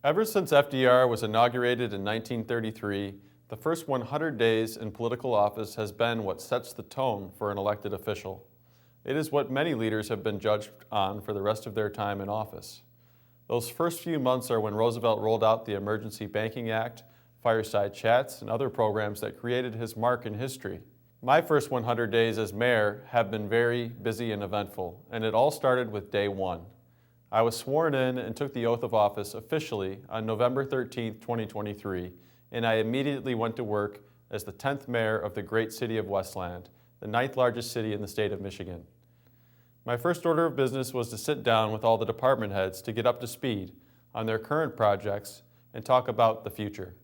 Ever since FDR was inaugurated in 1933, the first 100 days in political office has been what sets the tone for an elected official. It is what many leaders have been judged on for the rest of their time in office. Those first few months are when Roosevelt rolled out the Emergency Banking Act, fireside chats, and other programs that created his mark in history. My first 100 days as mayor have been very busy and eventful, and it all started with day one. I was sworn in and took the oath of office officially on November 13, 2023, and I immediately went to work as the 10th mayor of the great city of Westland, the 9th largest city in the state of Michigan. My first order of business was to sit down with all the department heads to get up to speed on their current projects and talk about the future.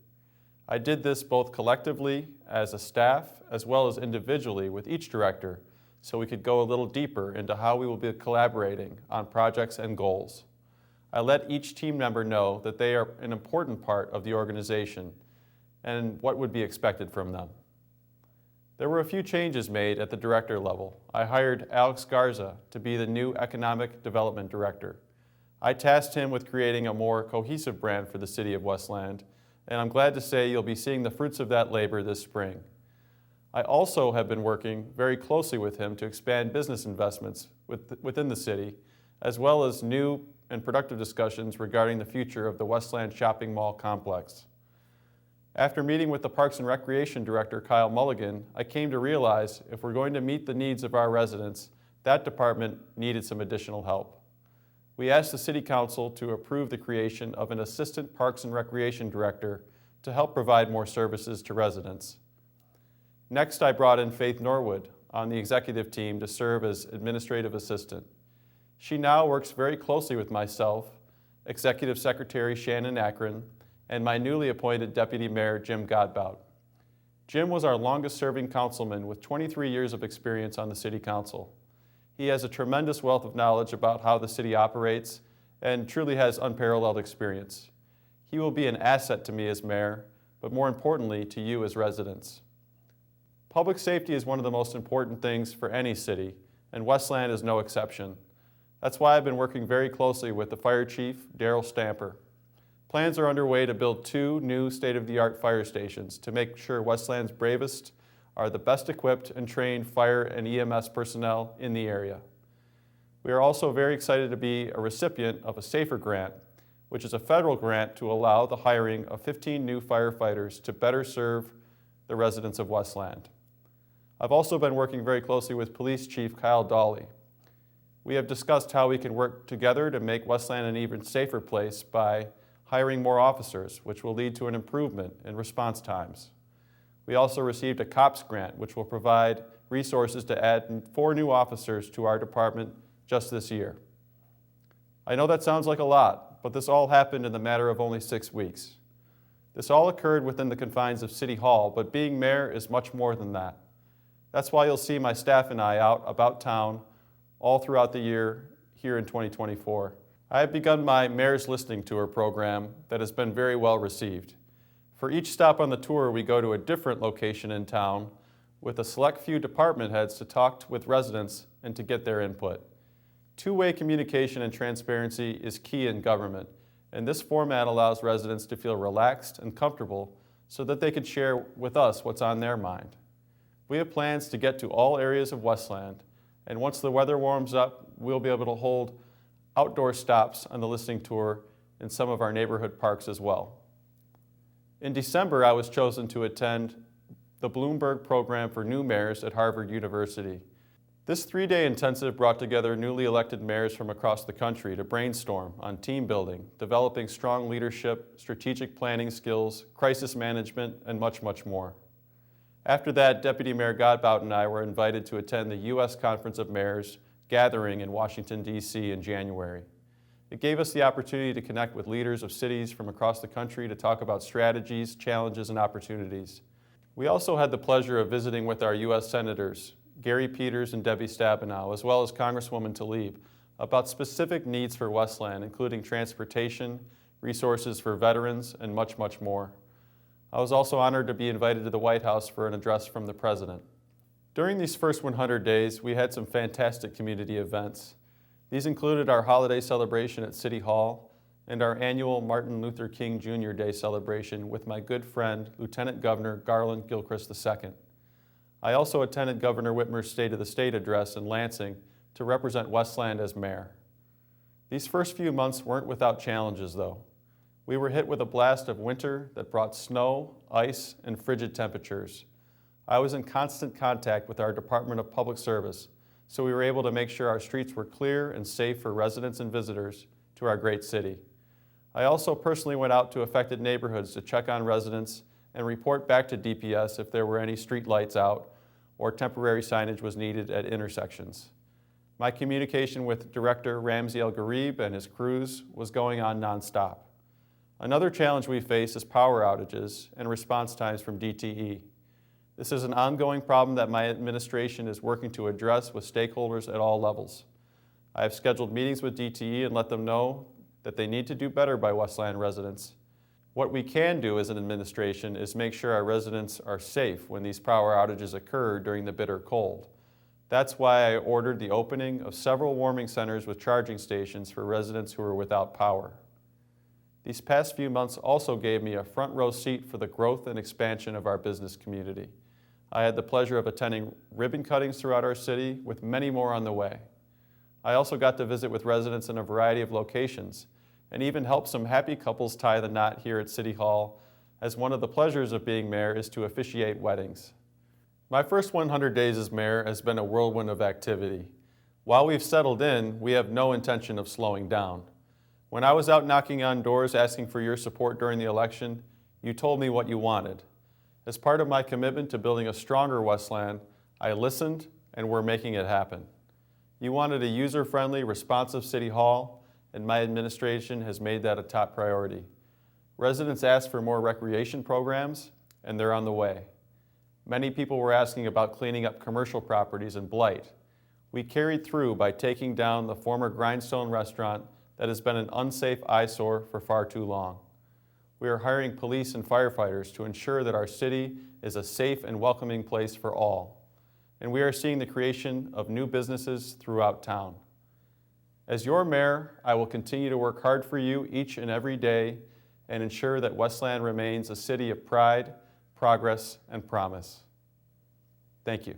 I did this both collectively as a staff as well as individually with each director, so we could go a little deeper into how we will be collaborating on projects and goals. I let each team member know that they are an important part of the organization and what would be expected from them. There were a few changes made at the director level. I hired Alex Garza to be the new Economic Development Director. I tasked him with creating a more cohesive brand for the city of Westland, and I'm glad to say you'll be seeing the fruits of that labor this spring. I also have been working very closely with him to expand business investments within the city, as well as new and productive discussions regarding the future of the Westland Shopping Mall complex. After meeting with the Parks and Recreation Director, Kyle Mulligan, I came to realize if we're going to meet the needs of our residents, that department needed some additional help. We asked the City Council to approve the creation of an Assistant Parks and Recreation Director to help provide more services to residents. Next, I brought in Faith Norwood on the executive team to serve as administrative assistant. She now works very closely with myself, Executive Secretary Shannon Akron, and my newly appointed Deputy Mayor Jim Godbout. Jim was our longest-serving councilman with 23 years of experience on the City Council. He has a tremendous wealth of knowledge about how the city operates and truly has unparalleled experience. He will be an asset to me as mayor, but more importantly to you as residents. Public safety is one of the most important things for any city, and Westland is no exception. That's why I've been working very closely with the Fire Chief, Daryl Stamper. Plans are underway to build 2 new state-of-the-art fire stations to make sure Westland's bravest are the best equipped and trained fire and EMS personnel in the area. We are also very excited to be a recipient of a SAFER grant, which is a federal grant to allow the hiring of 15 new firefighters to better serve the residents of Westland. I've also been working very closely with Police Chief Kyle Dawley. We have discussed how we can work together to make Westland an even safer place by hiring more officers, which will lead to an improvement in response times. We also received a COPS grant, which will provide resources to add 4 new officers to our department just this year. I know that sounds like a lot, but this all happened in the matter of only 6 weeks. This all occurred within the confines of City Hall, but being mayor is much more than that. That's why you'll see my staff and I out about town all throughout the year here in 2024. I have begun my Mayor's Listening Tour program that has been very well received. For each stop on the tour, we go to a different location in town with a select few department heads to talk with residents and to get their input. Two-way communication and transparency is key in government, and this format allows residents to feel relaxed and comfortable so that they can share with us what's on their mind. We have plans to get to all areas of Westland, and once the weather warms up, we'll be able to hold outdoor stops on the listening tour in some of our neighborhood parks as well. In December, I was chosen to attend the Bloomberg Program for New Mayors at Harvard University. This 3-day intensive brought together newly elected mayors from across the country to brainstorm on team building, developing strong leadership, strategic planning skills, crisis management, and much, much more. After that, Deputy Mayor Godbout and I were invited to attend the U.S. Conference of Mayors gathering in Washington, D.C. in January. It gave us the opportunity to connect with leaders of cities from across the country to talk about strategies, challenges, and opportunities. We also had the pleasure of visiting with our U.S. Senators, Gary Peters and Debbie Stabenow, as well as Congresswoman Tlaib, about specific needs for Westland, including transportation, resources for veterans, and much, much more. I was also honored to be invited to the White House for an address from the President. During these first 100 days, we had some fantastic community events. These included our holiday celebration at City Hall, and our annual Martin Luther King Jr. Day celebration with my good friend, Lieutenant Governor Garland Gilchrist II. I also attended Governor Whitmer's State of the State address in Lansing to represent Westland as mayor. These first few months weren't without challenges, though. We were hit with a blast of winter that brought snow, ice, and frigid temperatures. I was in constant contact with our Department of Public Service, so we were able to make sure our streets were clear and safe for residents and visitors to our great city. I also personally went out to affected neighborhoods to check on residents and report back to DPS if there were any street lights out or temporary signage was needed at intersections. My communication with Director Ramsey El-Garib and his crews was going on nonstop. Another challenge we face is power outages and response times from DTE. This is an ongoing problem that my administration is working to address with stakeholders at all levels. I have scheduled meetings with DTE and let them know that they need to do better by Westland residents. What we can do as an administration is make sure our residents are safe when these power outages occur during the bitter cold. That's why I ordered the opening of several warming centers with charging stations for residents who are without power. These past few months also gave me a front row seat for the growth and expansion of our business community. I had the pleasure of attending ribbon cuttings throughout our city, with many more on the way. I also got to visit with residents in a variety of locations and even help some happy couples tie the knot here at City Hall, as one of the pleasures of being mayor is to officiate weddings. My first 100 days as mayor has been a whirlwind of activity. While we've settled in, we have no intention of slowing down. When I was out knocking on doors asking for your support during the election, you told me what you wanted. As part of my commitment to building a stronger Westland, I listened and we're making it happen. You wanted a user-friendly, responsive City Hall, and my administration has made that a top priority. Residents asked for more recreation programs, and they're on the way. Many people were asking about cleaning up commercial properties and blight. We carried through by taking down the former Grindstone restaurant that has been an unsafe eyesore for far too long. We are hiring police and firefighters to ensure that our city is a safe and welcoming place for all. And we are seeing the creation of new businesses throughout town. As your mayor, I will continue to work hard for you each and every day and ensure that Westland remains a city of pride, progress, and promise. Thank you.